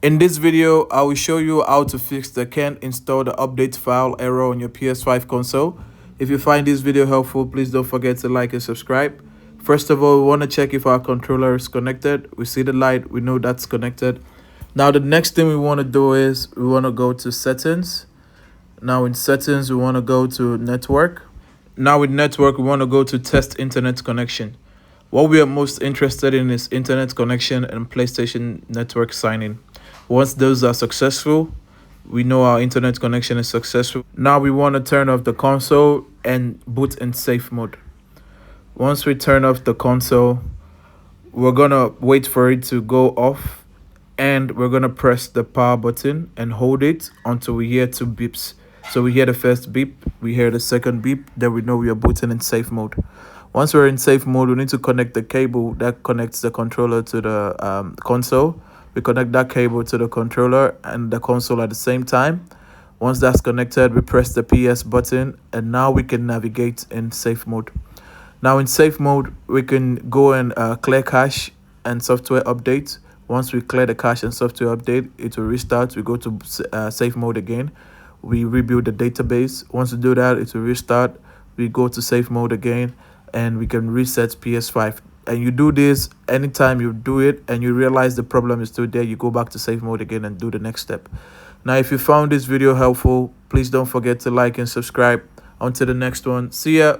In this video, I will show you how to fix the can't install the update file error on your PS5 console. If you find this video helpful, please don't forget to like and subscribe. First of all, we want to check if our controller is connected. We see the light, we know that's connected. Now the next thing we want to do is we want to go to settings. Now in settings, we want to go to network. Now with network, we want to go to test internet connection. What we are most interested in is internet connection and PlayStation network signing. Once those are successful, we know our internet connection is successful. Now we want to turn off the console and boot in safe mode. Once we turn off the console, we're gonna wait for it to go off and we're gonna press the power button and hold it until we hear two beeps. So we hear the first beep, we hear the second beep, then we know we are booting in safe mode. Once we're in safe mode, we need to connect the cable that connects the controller to the console. We connect that cable to the controller and the console at the same time. Once that's connected, we press the PS button and now we can navigate in safe mode. Now in safe mode, we can go and clear cache and software update. Once we clear the cache and software update, it will restart. We go to safe mode again. We rebuild the database. Once we do that, it will restart. We go to safe mode again and we can reset PS5. And you do this anytime you do it and you realize the problem is still there, you go back to safe mode again and do the next step. Now, if you found this video helpful, please don't forget to like and subscribe. Until the next one, see ya.